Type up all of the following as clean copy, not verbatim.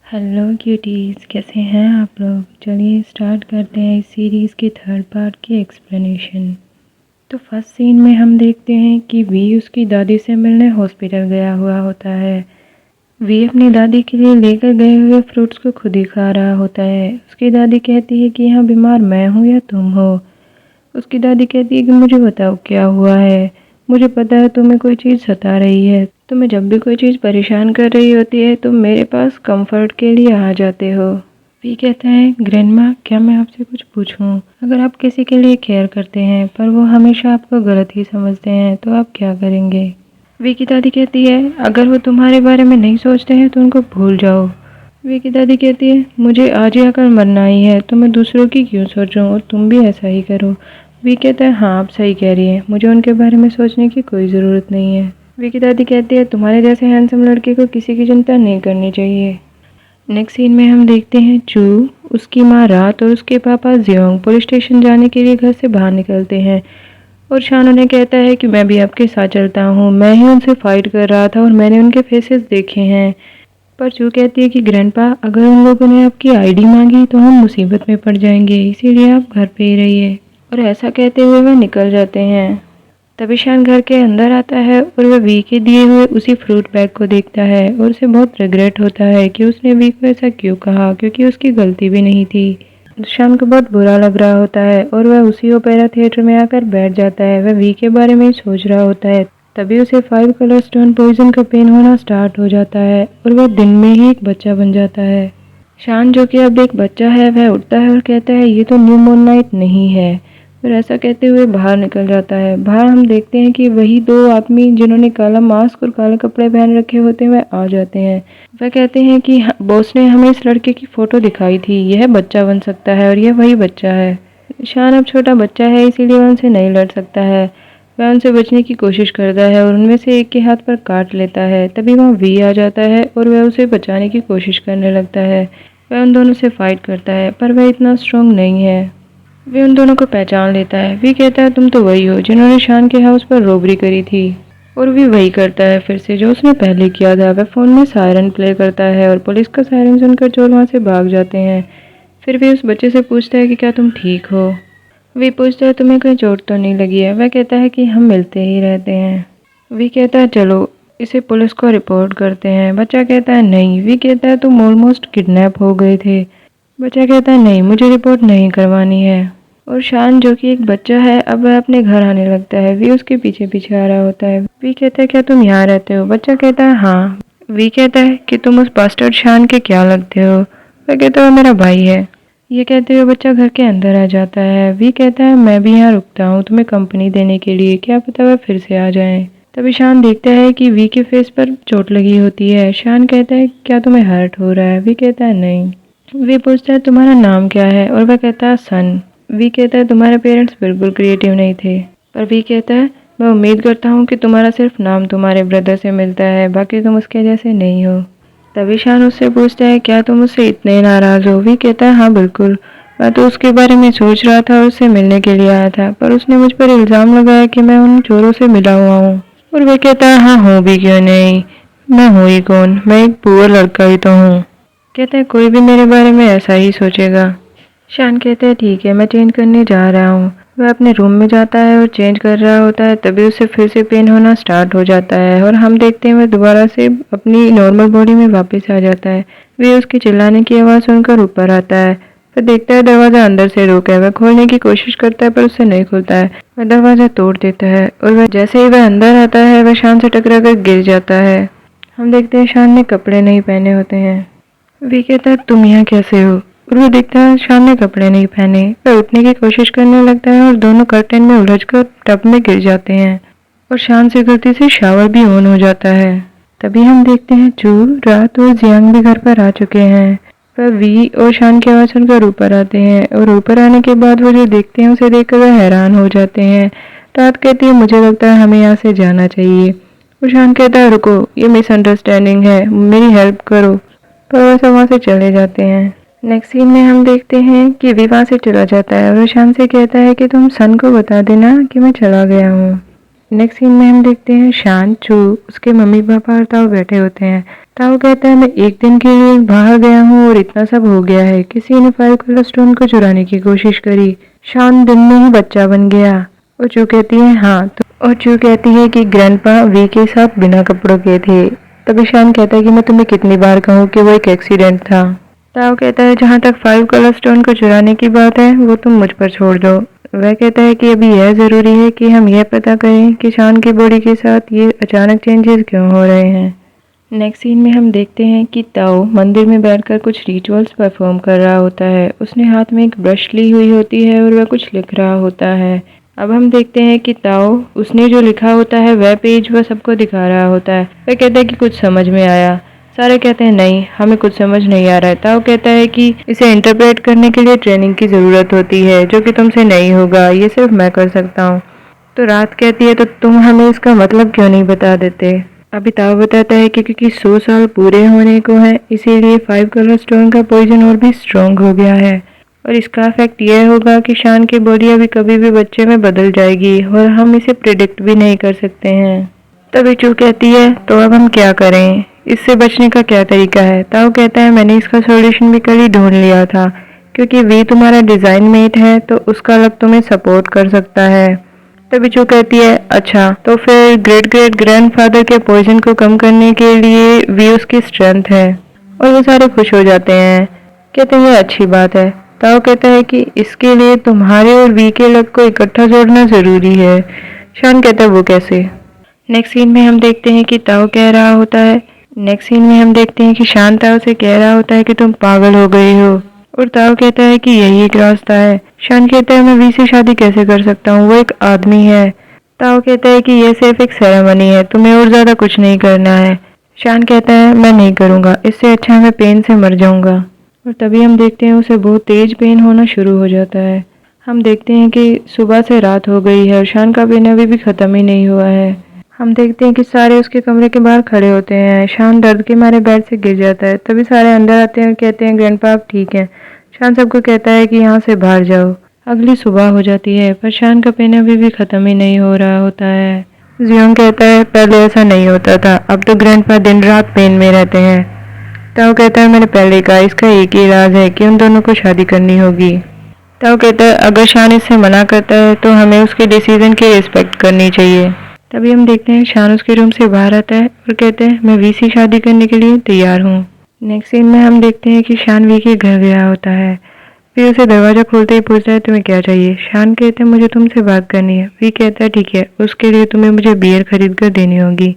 Hello cuties, कैसे हैं आप लोग। चलिए स्टार्ट करते हैं इस सीरीज़ के थर्ड पार्ट की एक्सप्लेनेशन। तो फर्स्ट सीन में हम देखते हैं कि वी उसकी दादी से मिलने हॉस्पिटल गया हुआ होता है। वी अपनी दादी के लिए लेकर गए हुए फ्रूट्स को खुद ही खा रहा होता है। उसकी दादी कहती है कि यहाँ बीमार मैं हूँ या तुम हो। उसकी दादी कहती है कि मुझे बताओ क्या हुआ है, मुझे पता है तुम्हें कोई चीज़ सता रही है। तुम्हें जब भी कोई चीज़ परेशान कर रही होती है तुम मेरे पास कंफर्ट के लिए आ जाते हो। वी कहता है, ग्रैंडमा क्या मैं आपसे कुछ पूछूं? अगर आप किसी के लिए केयर करते हैं पर वो हमेशा आपको गलत ही समझते हैं तो आप क्या करेंगे? वी की दादी कहती है, अगर वो तुम्हारे बारे में नहीं सोचते हैं तो उनको भूल जाओ। वी की दादी कहती है, मुझे आज ही आकर मरना ही है तो मैं दूसरों की क्यों सोचूं और तुम भी ऐसा ही करो। वी कहता है, हाँ आप सही कह रही हैं, मुझे उनके बारे में सोचने की कोई ज़रूरत नहीं है। वी की दादी कहती है, तुम्हारे जैसे हैंडसम लड़के को किसी की चिंता नहीं करनी चाहिए। नेक्स्ट सीन में हम देखते हैं चू, उसकी माँ रात और उसके पापा जियोंग पुलिस स्टेशन जाने के लिए घर से बाहर निकलते हैं और शान उन्हें कहता है कि मैं भी आपके साथ चलता हूँ, मैं ही उनसे फाइट कर रहा था और मैंने उनके फेसेस देखे हैं। पर चू कहती है कि ग्रैंडपा अगर उन लोगों ने आपकी आईडी मांगी तो हम मुसीबत में पड़ जाएंगे, इसीलिए आप घर पे ही रहिए। और ऐसा कहते हुए वह निकल जाते हैं। तभी शान घर के अंदर आता है और वह वी के दिए हुए उसी फ्रूट बैग को देखता है और उसे बहुत रिग्रेट होता है कि उसने वी को ऐसा क्यों कहा, क्योंकि उसकी गलती भी नहीं थी। शान को बहुत बुरा लग रहा होता है और वह उसी ओपेरा थिएटर में आकर बैठ जाता है। वह वी के बारे में ही सोच रहा होता है। तभी उसे 5 कलर स्टोन पॉइजन का पेन होना स्टार्ट हो जाता है और वह दिन में ही एक बच्चा बन जाता है। शान जो कि अब एक बच्चा है वह उठता है और कहता है, ये तो न्यू मून नाइट नहीं है। फिर ऐसा कहते हुए बाहर निकल जाता है। बाहर हम देखते हैं कि वही दो आदमी जिन्होंने काला मास्क और काले कपड़े पहन रखे होते हैं वह आ जाते हैं। वह कहते हैं कि बॉस ने हमें इस लड़के की फोटो दिखाई थी, यह बच्चा बन सकता है और यह वही बच्चा है। शान अब छोटा बच्चा है इसीलिए वह उनसे नहीं लड़ सकता है। वह उनसे बचने की कोशिश करता है और उनमें से एक के हाथ पर काट लेता है। तभी वहाँ वी आ जाता है और वह उसे बचाने की कोशिश करने लगता है। वह उन दोनों से फाइट करता है पर वह इतना स्ट्रांग नहीं है। वे उन दोनों को पहचान लेता है। वी कहता है, तुम तो वही हो जिन्होंने शान के हाउस पर रॉबरी करी थी। और वी वही करता है फिर से जो उसने पहले किया था। वह फ़ोन में सायरन प्ले करता है और पुलिस का सायरन सुनकर चोर वहाँ से भाग जाते हैं। फिर वे उस बच्चे से पूछता है कि क्या तुम ठीक हो। वी पूछता है, तुम्हें कहीं चोट तो नहीं लगी है। वह कहता है कि हम मिलते ही रहते हैं। वी कहता है, चलो इसे पुलिस को रिपोर्ट करते हैं। बच्चा कहता है, नहीं। वी कहता है, तुम ऑलमोस्ट किडनैप हो गए थे। बच्चा कहता है, नहीं मुझे रिपोर्ट नहीं करवानी है। और शान जो कि एक बच्चा है अब वह अपने घर आने लगता है। वी उसके पीछे पीछे आ रहा होता है। वी कहता है, क्या तुम यहाँ रहते हो? बच्चा कहता है, हाँ। वी कहता है कि तुम उस बास्टर्ड शान के क्या लगते हो? वह कहता है, मेरा भाई है। ये कहते हुए बच्चा घर के अंदर आ जाता है। वी कहता है, मैं भी यहाँ रुकता हूँ तुम्हें कंपनी देने के लिए, क्या पता वह फिर से आ जाए। तभी शान देखता है कि वी के फेस पर चोट लगी होती है। शान कहता है, क्या तुम्हें हर्ट हो रहा है? वी कहता है, नहीं। वी पूछता है, तुम्हारा नाम क्या है? और वह कहता है, सन। वी कहता है, तुम्हारे पेरेंट्स बिल्कुल क्रिएटिव नहीं थे। पर वी कहता है, मैं उम्मीद करता हूँ कि तुम्हारा सिर्फ नाम तुम्हारे ब्रदर से मिलता है, बाकी तुम उसके जैसे नहीं हो। तभी शान उससे पूछता है, क्या तुम उससे इतने नाराज हो? वी कहता है, हाँ बिल्कुल, मैं तो उसके बारे में सोच रहा था और उससे मिलने के लिए आया था, पर उसने मुझ पर इल्ज़ाम लगाया कि मैं उन चोरों से मिला हुआ हूँ। और वे कहता है, हाँ हूँ भी क्यों नहीं, मैं हूँ ही कौन, मैं एक पुअर लड़का ही तो हूँ। कहता है, कोई भी मेरे बारे में ऐसा ही सोचेगा। शान कहता है, ठीक है मैं चेंज करने जा रहा हूँ। वह अपने रूम में जाता है और चेंज कर रहा होता है। तभी उसे फिर से पेन होना स्टार्ट हो जाता है और हम देखते हैं वह दोबारा से अपनी नॉर्मल बॉडी में वापस आ जाता है। वे उसके चिल्लाने की आवाज़ सुनकर ऊपर आता है। वह देखता है दरवाज़ा अंदर से रोका है। वह खोलने की कोशिश करता है पर उससे नहीं खुलता है। वह दरवाज़ा तोड़ देता है और वह जैसे ही वह अंदर आता है वह शान से टकरा कर गिर जाता है। हम देखते हैं शान ने कपड़े नहीं पहने होते हैं। वे कहता है, तुम यहाँ कैसे हो? और वो देखता है शान ने कपड़े नहीं पहने। वह उठने की कोशिश करने लगता है और दोनों कर्टेन में उलझकर टब में गिर जाते हैं और शान से गलती से शावर भी ऑन हो जाता है। तभी हम देखते हैं चू, रात और जियांग भी घर पर आ चुके हैं। वह वी और शान की आवाज़ सुनकर ऊपर आते हैं और ऊपर आने के बाद वो जो देखते हैं उसे देखकर वह हैरान हो जाते हैं। रात कहती है, मुझे लगता है हमें यहाँ से जाना चाहिए। और शान कहता है, रुको ये मिसअंडरस्टैंडिंग है, मेरी हेल्प करो। पर वह सब वहाँ से चले जाते हैं। नेक्स्ट सीन में हम देखते हैं कि वी वहाँ से चला जाता है और शान से कहता है कि तुम सन को बता देना कि मैं चला गया हूँ। नेक्स्ट सीन में हम देखते हैं शान, चू, उसके मम्मी पापा और ताऊ बैठे होते हैं। ताऊ कहता है मैं एक दिन के लिए बाहर गया हूँ और इतना सब हो गया है, किसी ने 5 कलर स्टोन को चुराने की कोशिश करी, शान दिन में ही बच्चा बन गया। और चू कहती है हाँ तो, और चू कहती है कि ग्रैंडपा वी के साथ बिना कपड़ों के थे। तभी शान कहता है कि मैं तुम्हें कितनी बार कहूँ कि वो एक एक्सीडेंट था। ताऊ कहता है जहाँ तक 5 कलर स्टोन को चुराने की बात है वो तुम मुझ पर छोड़ दो। वह कहता है कि अभी यह ज़रूरी है कि हम यह पता करें कि शान की बॉडी के साथ ये अचानक चेंजेस क्यों हो रहे हैं। नेक्स्ट सीन में हम देखते हैं कि ताऊ मंदिर में बैठकर कुछ रिचुअल्स परफॉर्म कर रहा होता है। उसने हाथ में एक ब्रश ली हुई होती है और वह कुछ लिख रहा होता है। अब हम देखते हैं कि ताऊ उसने जो लिखा होता है वह पेज वह सबको दिखा रहा होता है। वह कहता है कि कुछ समझ में आया। सारे कहते हैं नहीं हमें कुछ समझ नहीं आ रहा है। ताऊ कहता है कि इसे इंटरप्रेट करने के लिए ट्रेनिंग की ज़रूरत होती है जो कि तुमसे नहीं होगा, ये सिर्फ मैं कर सकता हूँ। तो रात कहती है तो तुम हमें इसका मतलब क्यों नहीं बता देते। अभी ताऊ बताता है कि क्योंकि 100 साल पूरे होने को है इसीलिए 5 कलर स्टोन का पॉइजन और भी स्ट्रॉन्ग हो गया है और इसका इफेक्ट यह होगा कि शान की बॉडी अभी कभी भी बच्चे में बदल जाएगी और हम इसे प्रिडिक्ट भी नहीं कर सकते हैं। तभी चू कहती है तो अब हम क्या करें, इससे बचने का क्या तरीका है। ताऊ कहता है मैंने इसका सॉल्यूशन भी कल ही ढूंढ लिया था, क्योंकि वी तुम्हारा डिज़ाइन मेट है तो उसका लक तुम्हें सपोर्ट कर सकता है। तभी चू कहती है अच्छा तो फिर ग्रेट ग्रेट ग्रैंडफादर के पॉइजन को कम करने के लिए वी उसकी स्ट्रेंथ है। और वो सारे खुश हो जाते हैं, कहते हैं ये अच्छी बात है। ताऊ कहता है कि इसके लिए तुम्हारे और वी के लक को इकट्ठा जोड़ना ज़रूरी है। शान कहता है वो कैसे। नेक्स्ट सीन में हम देखते हैं कि ताऊ कह रहा होता है नेक्स्ट सीन में हम देखते हैं कि शान ताऊ से कह रहा होता है कि तुम पागल हो गई हो और ताऊ कहता है कि यही एक रास्ता है। शान कहता है मैं वी से शादी कैसे कर सकता हूँ, वो एक आदमी है। ताऊ कहता है कि यह सिर्फ एक सेरेमनी है, तुम्हें और ज़्यादा कुछ नहीं करना है। शान कहता है मैं नहीं करूँगा, इससे अच्छा मैं पेन से मर जाऊँगा। और तभी हम देखते हैं उसे बहुत तेज पेन होना शुरू हो जाता है। हम देखते हैं कि सुबह से रात हो गई है और शान का पेन अभी भी ख़त्म ही नहीं हुआ है। हम देखते हैं कि सारे उसके कमरे के बाहर खड़े होते हैं। शान दर्द के मारे बेड से गिर जाता है। तभी सारे अंदर आते हैं और कहते हैं ग्रैंडपा आप ठीक हैं। शान सबको कहता है कि यहाँ से बाहर जाओ। अगली सुबह हो जाती है पर शान का पेन अभी भी ख़त्म ही नहीं हो रहा होता है। जियोंग कहता है पहले ऐसा नहीं होता था, अब तो ग्रैंडपा दिन रात पेन में रहते हैं। ताऊ कहता है मैंने पहले कहा इसका एक ही इलाज है कि उन दोनों को शादी करनी होगी। ताऊ कहता है अगर शान इससे मना करता है तो हमें उसके डिसीजन की रिस्पेक्ट करनी चाहिए। तभी हम देखते हैं शान उसके रूम से बाहर आता है और कहते हैं मैं वी से शादी करने के लिए तैयार हूँ। नेक्स्ट सीन में हम देखते हैं कि शान वी के घर गया होता है। फिर उसे दरवाज़ा खोलते ही पूछता है तुम्हें क्या चाहिए। शान कहते हैं मुझे तुमसे बात करनी है। वी कहता है ठीक है, उसके लिए तुम्हें मुझे बियर खरीद कर देनी होगी।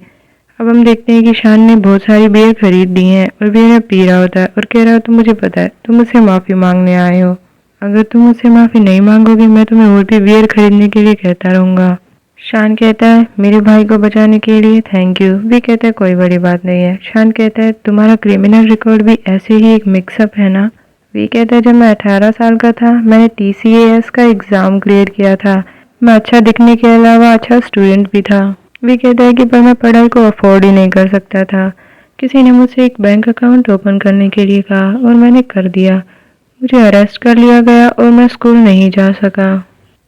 अब हम देखते हैं कि शान ने बहुत सारी बियर खरीद दी हैं और बियर पी रहा होता है और कह रहा होता मुझे पता है तुम मुझसे माफ़ी मांगने आए हो, अगर तुम मुझसे माफ़ी नहीं मांगोगे मैं तुम्हें और भी बियर खरीदने के लिए कहता रहूँगा। शान कहता है मेरे भाई को बचाने के लिए थैंक यू। वी कहता है कोई बड़ी बात नहीं है। शान कहता है तुम्हारा क्रिमिनल रिकॉर्ड भी ऐसे ही एक मिक्सअप है ना। वी कहता है जब मैं 18 साल का था मैंने TCAS का एग्ज़ाम क्लियर किया था, मैं अच्छा दिखने के अलावा अच्छा स्टूडेंट भी था। वी कहता है कि पर मैं पढ़ाई को अफोर्ड ही नहीं कर सकता था। किसी ने मुझसे एक बैंक अकाउंट ओपन करने के लिए कहा और मैंने कर दिया, मुझे अरेस्ट कर लिया गया और मैं स्कूल नहीं जा सका।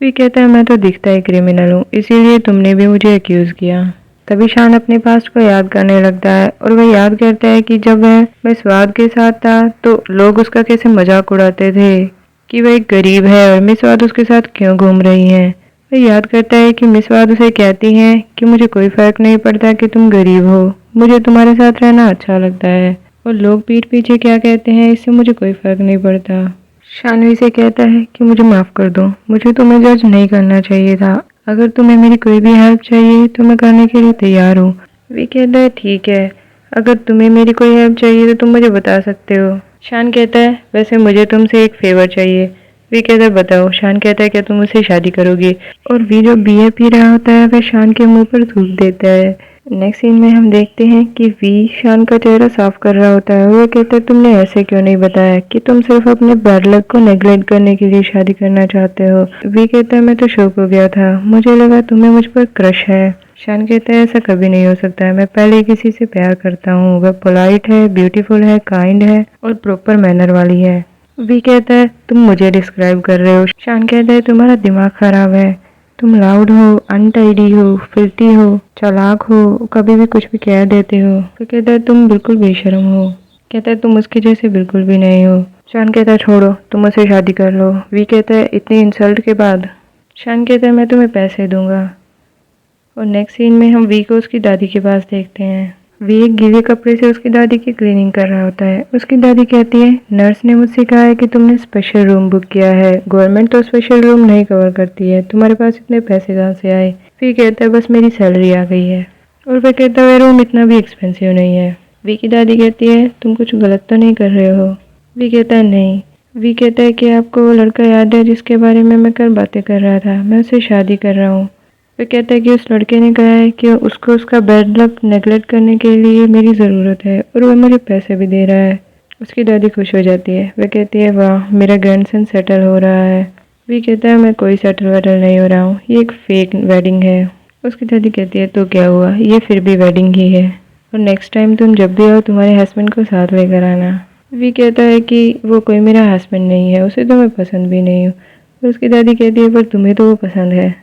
वी कहता है मैं तो दिखता ही क्रिमिनल हूँ, इसीलिए तुमने भी मुझे एक्यूज़ किया। तभी शान अपने पास्ट को याद करने लगता है और वह याद करता है कि जब वह मिसवाद के साथ था तो लोग उसका कैसे मजाक उड़ाते थे कि वह एक गरीब है और मिसवाद उसके साथ क्यों घूम रही हैं। वह याद करता है कि मिसवाद उसे कहती हैं कि मुझे कोई फ़र्क नहीं पड़ता कि तुम गरीब हो, मुझे तुम्हारे साथ रहना अच्छा लगता है और लोग पीठ पीछे क्या कहते हैं इससे मुझे कोई फ़र्क नहीं पड़ता। शानवी से कहता है कि मुझे माफ़ कर दो, मुझे तुम्हें जज नहीं करना चाहिए था, अगर तुम्हें मेरी कोई भी हेल्प चाहिए तो मैं करने के लिए तैयार हूँ। वी कहता है ठीक है, अगर तुम्हें मेरी कोई हेल्प चाहिए तो तुम मुझे बता सकते हो। शान कहता है वैसे मुझे तुमसे एक फेवर चाहिए। वी कहता है बताओ। शान कहता है क्या तुम मुझसे शादी करोगे। और वी जो बियर पी रहा होता है वह शान के मुंह पर थूक देता है। नेक्स्ट सीन में हम देखते हैं कि वी शान का चेहरा साफ कर रहा होता है और वो कहता है तुमने ऐसे क्यों नहीं बताया कि तुम सिर्फ अपने बैड लक को नेग्लेक्ट करने के लिए शादी करना चाहते हो। वी कहता है मैं तो शॉक हो गया था, मुझे लगा तुम्हें मुझ पर क्रश है। शान कहता है ऐसा कभी नहीं हो सकता है, मैं पहले किसी से प्यार करता हूँ, वह पोलाइट है, ब्यूटीफुल है, काइंड है और प्रॉपर मैनर वाली है। वी कहता है तुम मुझे डिस्क्राइब कर रहे हो। शान कहता है तुम्हारा दिमाग खराब है, तुम लाउड हो, अनटाइडी हो, फिरती हो, चालाक हो, कभी भी कुछ भी कह देते हो। फिर कहता है तुम बिल्कुल बेशर्म हो। कहता है तुम उसके जैसे बिल्कुल भी नहीं हो। शान कहता है छोड़ो, तुम मुझसे शादी कर लो। वी कहता है इतनी इंसल्ट के बाद। शान कहता है मैं तुम्हें पैसे दूंगा। और नेक्स्ट सीन में हम वी को उसकी दादी के पास देखते हैं। वी एक गीले कपड़े से उसकी दादी की क्लीनिंग कर रहा होता है। उसकी दादी कहती है नर्स ने मुझसे कहा है कि तुमने स्पेशल रूम बुक किया है, गवर्नमेंट तो स्पेशल रूम नहीं कवर करती है, तुम्हारे पास इतने पैसे कहाँ से आए। वी कहता है बस मेरी सैलरी आ गई है। और वह कहता है रूम इतना भी एक्सपेंसिव नहीं है। वी की दादी कहती है तुम कुछ गलत तो नहीं कर रहे हो। वी कहता है नहीं। वी कहता है कि आपको वो लड़का याद है जिसके बारे में मैं कल बातें कर रहा था, मैं उससे शादी कर रहा हूँ। वे कहता है कि उस लड़के ने कहा है कि उसको उसका बैड लक नेगलेक्ट करने के लिए मेरी ज़रूरत है और वह मुझे पैसे भी दे रहा है। उसकी दादी खुश हो जाती है। वह कहती है वाह मेरा ग्रैंडसन सेटल हो रहा है। वी कहता है मैं कोई सेटल वेटल नहीं हो रहा हूँ, ये एक फेक वेडिंग है। उसकी दादी कहती है तो क्या हुआ, ये फिर भी वेडिंग ही है और नेक्स्ट टाइम तुम जब भी आओ तुम्हारे हस्बैंड को साथ लेकर आना। वी कहता है कि वो कोई मेरा हस्बैंड नहीं है, उसे तो मैं पसंद भी नहीं हूँ। और उसकी दादी कहती है पर तुम्हें तो वो पसंद है।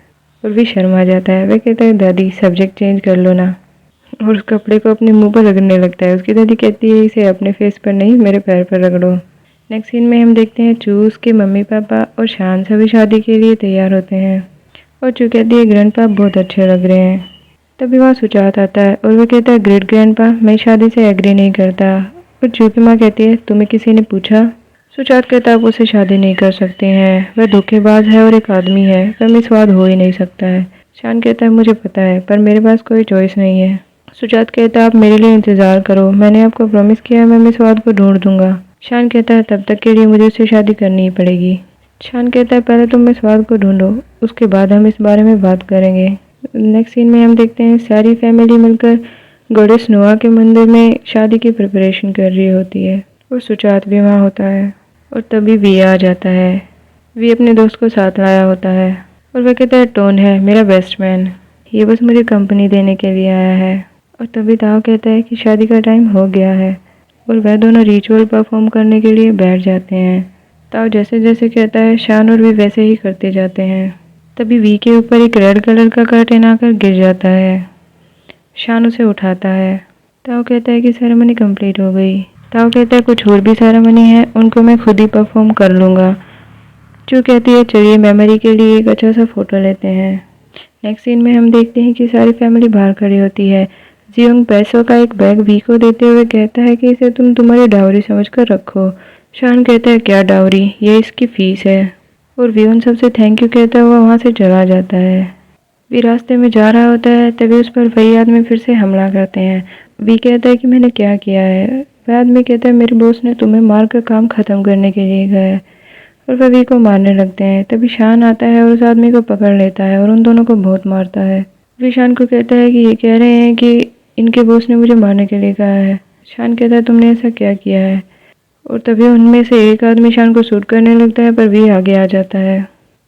और भी शर्मा जाता है। वह कहता है दादी सब्जेक्ट चेंज कर लो ना। और उस कपड़े को अपने मुंह पर रगड़ने लगता है। उसकी दादी कहती है इसे अपने फेस पर नहीं मेरे पैर पर रगड़ो। नेक्स्ट सीन में हम देखते हैं चू उसके मम्मी पापा और शान सभी शादी के लिए तैयार होते हैं। और चू कहती है ग्रैंडपा बहुत अच्छे लग रहे हैं। तभी वहाँ सुजात आता है और वह कहता है ग्रेट ग्रैंडपा मैं शादी से एग्री नहीं करता। और चू की माँ कहती है तुम्हें किसी ने पूछा। सुजात कहता है आप उससे शादी नहीं कर सकते हैं, वह धोखेबाज है और एक आदमी है, वह मिसवाद हो ही नहीं सकता है। शान कहता है मुझे पता है पर मेरे पास कोई चॉइस नहीं है। सुजात कहता है आप मेरे लिए इंतज़ार करो, मैंने आपको प्रॉमिस किया है मैं मिसवाद को ढूंढ दूंगा। शान कहता है तब तक के लिए मुझे उससे शादी करनी ही पड़ेगी। शान कहता है पहले तुम मिसवाद को ढूंढो, उसके बाद हम इस बारे में बात करेंगे। नेक्स्ट सीन में हम देखते हैं सारी फैमिली मिलकर गॉडेस नोआ के मंदिर में शादी की प्रिपरेशन कर रही होती है और सुजात भी वहाँ होता है। और तभी वी आ जाता है। वी अपने दोस्त को साथ लाया होता है और वह कहता है टोन है मेरा बेस्ट मैन, ये बस मुझे कंपनी देने के लिए आया है। और तभी ताओ कहता है कि शादी का टाइम हो गया है और वह दोनों रिचुअल परफॉर्म करने के लिए बैठ जाते हैं। ताओ जैसे जैसे कहता है शान और वी वैसे ही करते जाते हैं। तभी वी के ऊपर एक रेड कलर का कर्टेन आकर गिर जाता है। शान उसे उठाता है। ताओ कहता है कि सेरेमनी कंप्लीट हो गई। ताओ कहता है कुछ और भी सेरेमनी है, उनको मैं खुद ही परफॉर्म कर लूँगा। जो कहती है चलिए मेमोरी के लिए एक अच्छा सा फोटो लेते हैं। नेक्स्ट सीन में हम देखते हैं कि सारी फैमिली बाहर खड़ी होती है। जियोंग पैसों का एक बैग वी को देते हुए कहता है कि इसे तुम तुम्हारी डाउरी समझकर रखो। शान कहता है क्या डाउरी, ये इसकी फीस है। और वी उन सबसे थैंक यू कहता हुआ वहाँ से चला जाता है। वी रास्ते में जा रहा होता है तभी उस पर वही आदमी फिर से हमला करते हैं। वी कहता है कि मैंने क्या किया है। वह आदमी कहता है मेरे बॉस ने तुम्हें मार कर काम ख़त्म करने के लिए कहा है। और वह वी को मारने लगते हैं। तभी शान आता है और उस आदमी को पकड़ लेता है और उन दोनों को बहुत मारता है। वी शान को कहता है कि ये कह रहे हैं कि इनके बॉस ने मुझे मारने के लिए कहा है। शान कहता है तुमने ऐसा क्या किया है। और तभी उनमें से एक आदमी शान को शूट करने लगता है पर वी आगे आ जाता है।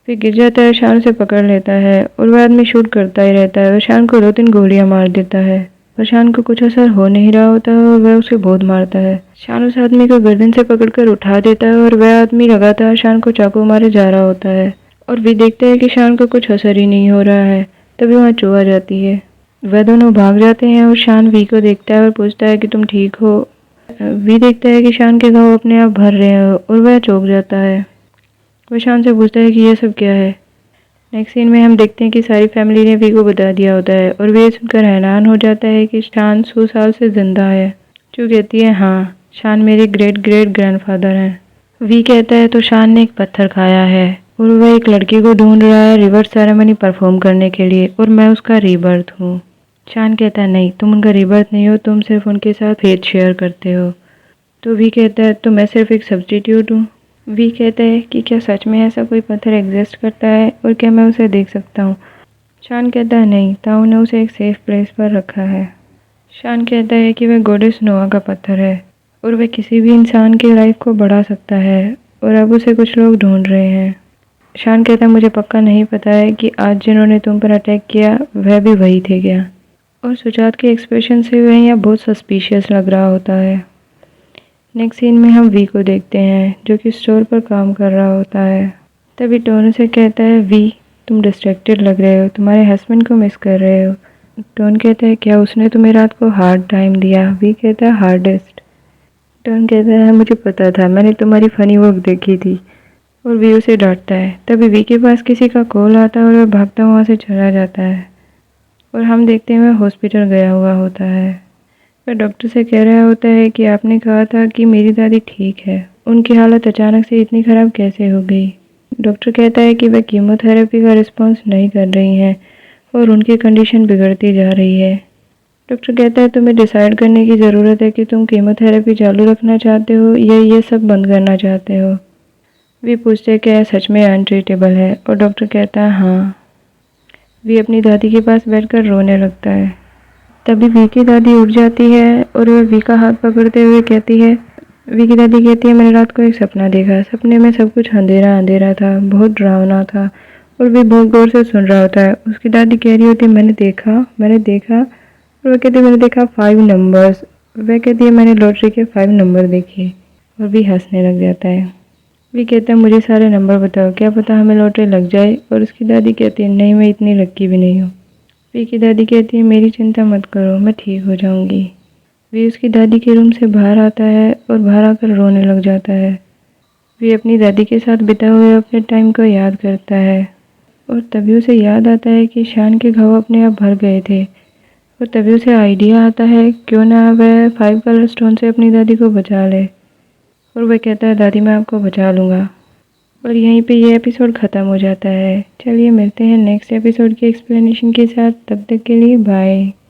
फिर गिर जाता है, शान उसे पकड़ लेता है और वह आदमी शूट करता ही रहता है। वह शान को 2-3 गोलियां मार देता है पर शान को कुछ असर हो नहीं रहा होता है और वह उसे बहुत मारता है। शान उस आदमी को गर्दन से पकड़कर उठा देता है और वह आदमी लगातार शान को चाकू मारे जा रहा होता है। और वी देखते हैं कि शान को कुछ असर ही नहीं हो रहा है। तभी वहाँ चू आ जाती है। वह दोनों भाग जाते हैं और शान वी को देखता है और पूछता है कि तुम ठीक हो। वी देखता है कि शान के घाव अपने आप भर रहे हैं और वह चौंक जाता है। वह शान से पूछता है कि ये सब क्या है। नेक्स्ट सीन में हम देखते हैं कि सारी फैमिली ने वी को बता दिया होता है और वे सुनकर हैरान हो जाता है कि शान 100 साल से जिंदा है। जो कहती है हाँ, शान मेरे ग्रेट ग्रेट ग्रैंडफादर हैं। वी कहता है तो शान ने एक पत्थर खाया है और वह एक लड़की को ढूंढ रहा है रिवर्स सेरेमनी परफॉर्म करने के लिए और मैं उसका रीबर्थ हूँ। शान कहता है नहीं, तुम उनका रीबर्थ नहीं हो, तुम सिर्फ उनके साथ फेथ शेयर करते हो। तो वी कहता है तो मैं सिर्फ एक सब्स्टिट्यूट हूँ। वी कहता है कि क्या सच में ऐसा कोई पत्थर एग्जिस्ट करता है और क्या मैं उसे देख सकता हूँ। शान कहता है नहीं, ताऊ ने उसे एक सेफ प्लेस पर रखा है। शान कहता है कि वह गॉडेस नोआ का पत्थर है और वह किसी भी इंसान की लाइफ को बढ़ा सकता है और अब उसे कुछ लोग ढूंढ रहे हैं। शान कहता है मुझे पक्का नहीं पता है कि आज जिन्होंने तुम पर अटैक किया वह भी वही थे क्या। और सुजात के एक्सप्रेशन से वह यहाँ बहुत सस्पिशियस लग रहा होता है। नेक्स्ट सीन में हम वी को देखते हैं जो कि स्टोर पर काम कर रहा होता है। तभी टोन से कहता है वी तुम डिस्ट्रैक्टेड लग रहे हो, तुम्हारे हस्बैंड को मिस कर रहे हो। टोन कहता है क्या उसने तुम्हें रात को हार्ड टाइम दिया? वी कहता है हार्डेस्ट। टोन कहता है मुझे पता था, मैंने तुम्हारी फनी वर्क देखी थी। और वी उसे डांटता है। तभी वी के पास किसी का कॉल आता है और वह भागता वहाँ से चला जाता है। और हम देखते हैं वह हॉस्पिटल गया हुआ होता है। वह डॉक्टर से कह रहा होता है कि आपने कहा था कि मेरी दादी ठीक है, उनकी हालत अचानक से इतनी ख़राब कैसे हो गई? डॉक्टर कहता है कि वह कीमोथेरेपी का रिस्पॉन्स नहीं कर रही हैं और उनकी कंडीशन बिगड़ती जा रही है। डॉक्टर कहता है तुम्हें डिसाइड करने की ज़रूरत है कि तुम कीमोथेरेपी चालू रखना चाहते हो या ये सब बंद करना चाहते हो। वी पूछते हैं क्या यह सच में अनट्रीटेबल है और डॉक्टर कहता है हाँ। वी अपनी दादी के पास बैठकर रोने लगता है। तभी वी की दादी उठ जाती है और वह वी का हाथ पकड़ते हुए कहती है, वी की दादी कहती है मैंने रात को एक सपना देखा। सपने में सब कुछ अंधेरा अंधेरा था, बहुत डरावना था। और वी बहुत गौर से सुन रहा होता है। उसकी दादी कह रही होती है मैंने देखा। और वह कहती है मैंने देखा 5 नंबर्स। वह कहती है मैंने लॉटरी के 5 नंबर देखे। और वी हंसने लग जाता है। वी कहता है मुझे सारे नंबर बताओ, क्या पता हमें लॉटरी लग जाए। और उसकी दादी कहती है नहीं, मैं इतनी लक्की भी नहीं हूँ। वी की दादी कहती है मेरी चिंता मत करो, मैं ठीक हो जाऊंगी। वी उसकी दादी के रूम से बाहर आता है और बाहर आकर रोने लग जाता है। वी अपनी दादी के साथ बिताए हुए अपने टाइम को याद करता है। और तभी उसे याद आता है कि शान के घाव अपने आप भर गए थे। और तभी उसे आइडिया आता है क्यों ना वह 5 कलर स्टोन से अपनी दादी को बचा ले। और वह कहता है दादी मैं आपको बचा लूँगा। और यहीं पे ये एपिसोड ख़त्म हो जाता है। चलिए मिलते हैं नेक्स्ट एपिसोड की एक्सप्लेनेशन के साथ, तब तक के लिए बाय।